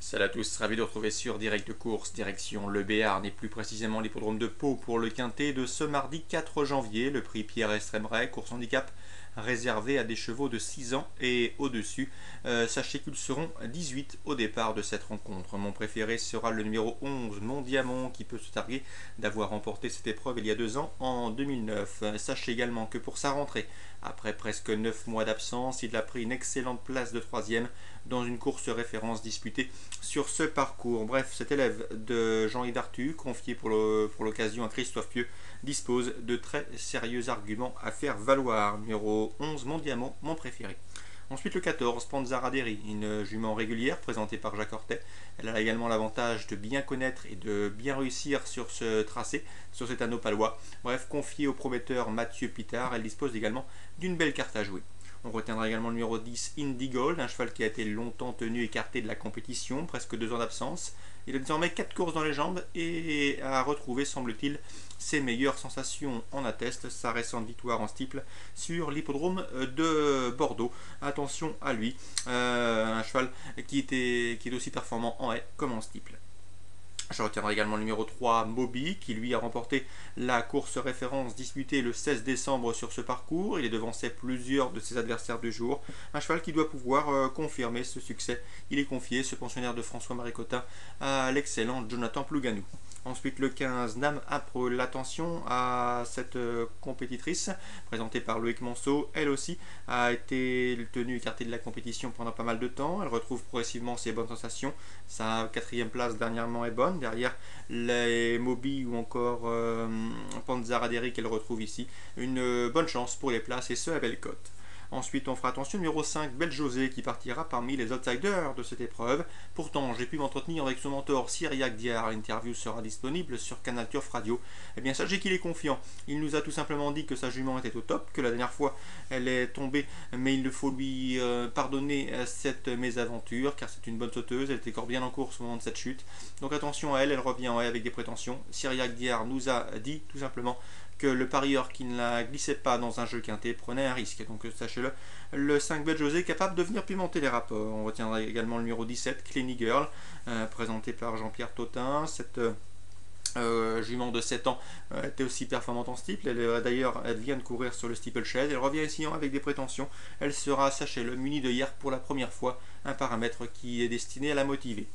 Salut à tous, ravi de retrouver sur Direct Course, direction Le Béarn et plus précisément l'hippodrome de Pau pour le quintet de ce mardi 4 janvier. Le prix Pierre Estremeret, course handicap réservé à des chevaux de 6 ans et au-dessus. Sachez qu'ils seront 18 au départ de cette rencontre. Mon préféré sera le numéro 11, Mon Diamant, qui peut se targuer d'avoir remporté cette épreuve il y a 2 ans, en 2009. Sachez également que pour sa rentrée, après presque 9 mois d'absence, il a pris une excellente place de 3e dans une course référence disputée sur ce parcours. Bref, cet élève de Jean-Yves Arthus, confié pour l'occasion à Christophe Pieux, dispose de très sérieux arguments à faire valoir. Numéro 11, Mon Diamant, mon préféré. Ensuite le 14, Panzaraderi, une jument régulière présentée par Jacques Ortet. Elle a également l'avantage de bien connaître et de bien réussir sur ce tracé, sur cet anneau palois. Bref, confiée au prometteur Mathieu Pitard, elle dispose également d'une belle carte à jouer. On retiendra également le numéro 10, Indie Gold, un cheval qui a été longtemps tenu écarté de la compétition, presque 2 ans d'absence. Il a désormais 4 courses dans les jambes et a retrouvé, semble-t-il, ses meilleures sensations en atteste sa récente victoire en steeple sur l'hippodrome de Bordeaux. Attention à lui, un cheval qui est aussi performant en haie comme en steeple. Je retiendrai également le numéro 3, Moby, qui lui a remporté la course référence disputée le 16 décembre sur ce parcours. Il est devancé plusieurs de ses adversaires du jour. Un cheval qui doit pouvoir confirmer ce succès. Il est confié, ce pensionnaire de François-Marie Cotin, à l'excellent Jonathan Plouganou. Ensuite le 15, Nam Apre, l'attention à cette compétitrice, présentée par Loïc Manceau. Elle aussi a été tenue écartée de la compétition pendant pas mal de temps. Elle retrouve progressivement ses bonnes sensations. Sa 4e place dernièrement est bonne. Derrière les Moby ou encore Panzaraderi qu'elle retrouve ici. Une bonne chance pour les places et ce à belle cote. Ensuite, on fera attention, numéro 5, Belle José, qui partira parmi les outsiders de cette épreuve. Pourtant, j'ai pu m'entretenir avec son mentor, Cyriac Diard. L'interview sera disponible sur Canal Turf Radio. Eh bien, sachez qu'il est confiant. Il nous a tout simplement dit que sa jument était au top, que la dernière fois, elle est tombée, mais il faut lui pardonner cette mésaventure, car c'est une bonne sauteuse. Elle était encore bien en course au moment de cette chute. Donc attention à elle, elle revient en haie avec des prétentions. Cyriac Diard nous a dit tout simplement que le parieur qui ne la glissait pas dans un jeu quintet prenait un risque. Donc sachez-le, le 5 Belle José est capable de venir pimenter les rapports. On retiendra également le numéro 17, Clenny Girl, présenté par Jean-Pierre Totin. Cette jument de 7 ans était aussi performante en steeple. Elle vient de courir sur le steeplechase. Elle revient ici avec des prétentions. Elle sera, sachez-le, munie de hier pour la première fois, un paramètre qui est destiné à la motiver.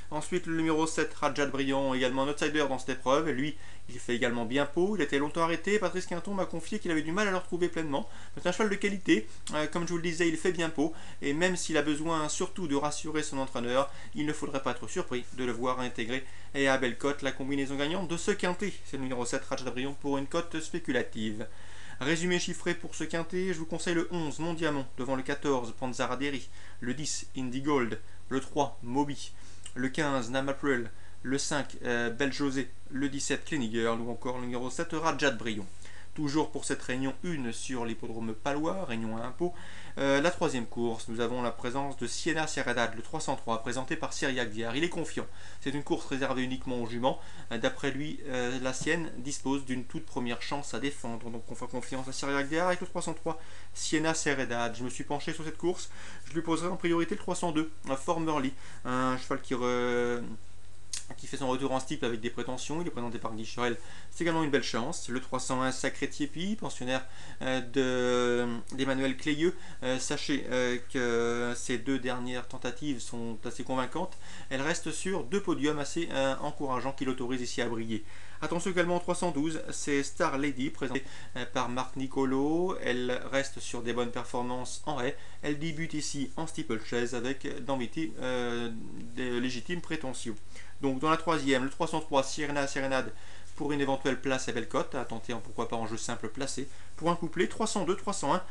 Ensuite, le numéro 7, Rajat Briand, également un outsider dans cette épreuve. Lui, il fait également bien Pau. Il a été longtemps arrêté. Patrice Quinton m'a confié qu'il avait du mal à le retrouver pleinement. C'est un cheval de qualité. Comme je vous le disais, il fait bien Pau. Et même s'il a besoin surtout de rassurer son entraîneur, il ne faudrait pas être surpris de le voir intégrer et à belle cote la combinaison gagnante de ce quintet. C'est le numéro 7, Rajat Briand, pour une cote spéculative. Résumé chiffré pour ce quintet, je vous conseille le 11, Mon Diamant, devant le 14, Panzaraderi, le 10, Indie Gold, le 3, Moby, le 15, Nam Apre, le 5, Belle José, le 17, Clenny Girl ou encore le numéro 7, Rajat Briand. Toujours pour cette réunion 1 sur l'hippodrome palois, réunion à Pau. La 3e course, nous avons la présence de Siena Serenade, le 303, présenté par Cyriac Diard. Il est confiant. C'est une course réservée uniquement aux juments. D'après lui, la sienne dispose d'une toute première chance à défendre. Donc on fait confiance à Cyriac Diard avec le 303, Siena Serenade. Je me suis penché sur cette course. Je lui poserai en priorité le 302, Formerly, un cheval qui fait son retour en steeple avec des prétentions. Il est présenté par Guy Chorel. C'est également une belle chance. Le 301, Sacré Tiépi, pensionnaire d'Emmanuel Clayeux. Sachez que ces 2 dernières tentatives sont assez convaincantes. Elle reste sur 2 podiums assez encourageants qui l'autorisent ici à briller. Attention également au 312, c'est Star Lady, présentée par Marc Nicolo. Elle reste sur des bonnes performances en haie. Elle débute ici en steeplechase avec d'ambitieux des légitimes prétentions. Donc dans la 3e, le 303, Siena Serenade, pour une éventuelle place à belle cote, à tenter pourquoi pas en jeu simple placé. Pour un couplet, 302, 301,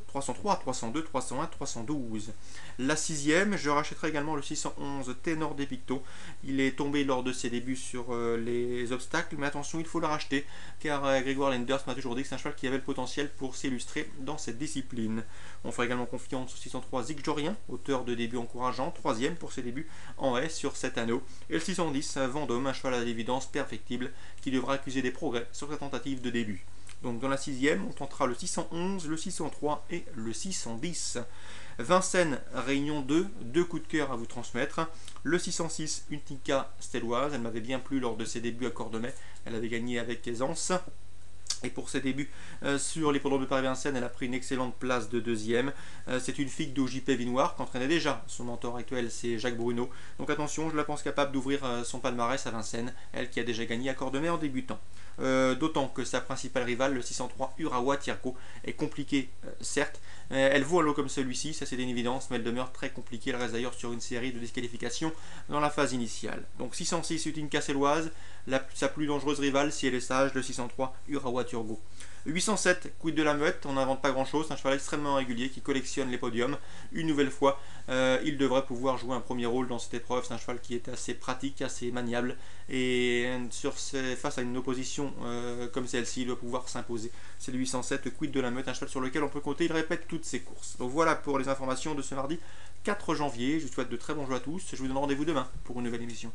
303, 302, 301, 312. La 6e, je rachèterai également le 611 Ténor des Pictos. Il est tombé lors de ses débuts sur les obstacles, mais attention, il faut le racheter, car Grégoire Lenders m'a toujours dit que c'est un cheval qui avait le potentiel pour s'illustrer dans cette discipline. On fera également confiance au 603 Zig Jorien, auteur de débuts encourageants, 3e pour ses débuts en haie sur cet anneau. Et le 610 Vendôme, un cheval à l'évidence perfectible, qui devra accuser des progrès sur sa tentative de début. Donc dans la 6e, on tentera le 611, le 603 et le 610. Vincennes, Réunion 2, deux coups de cœur à vous transmettre. Le 606, Unica Stelloise, elle m'avait bien plu lors de ses débuts à Cordemais, elle avait gagné avec aisance. Et pour ses débuts sur l'hippodrome de Paris-Vincennes, elle a pris une excellente place de deuxième. C'est une fille d'OJP Vinoir qu'entraînait déjà son mentor actuel, c'est Jacques Bruno. Donc attention, je la pense capable d'ouvrir son palmarès à Vincennes, elle qui a déjà gagné à Cordemais en débutant. D'autant que sa principale rivale, le 603 Urawa Tirco, est compliquée, certes. Elle vaut un lot comme celui-ci, ça c'est une évidence, mais elle demeure très compliquée. Elle reste d'ailleurs sur une série de disqualifications dans la phase initiale. Donc 606 Utica Stelloise, sa plus dangereuse rivale, si elle est sage, le 603 Urawa Turgo. 807 Quid de la Muette, on n'invente pas grand chose, c'est un cheval extrêmement régulier qui collectionne les podiums. Une nouvelle fois, il devrait pouvoir jouer un premier rôle dans cette épreuve. C'est un cheval qui est assez pratique, assez maniable, et face à une opposition comme celle-ci, il doit pouvoir s'imposer. C'est le 807 Quid de la Meute, un cheval sur lequel on peut compter, il répète toutes ses courses. Donc voilà pour les informations de ce mardi 4 janvier, je vous souhaite de très bons jeux à tous, je vous donne rendez-vous demain pour une nouvelle émission.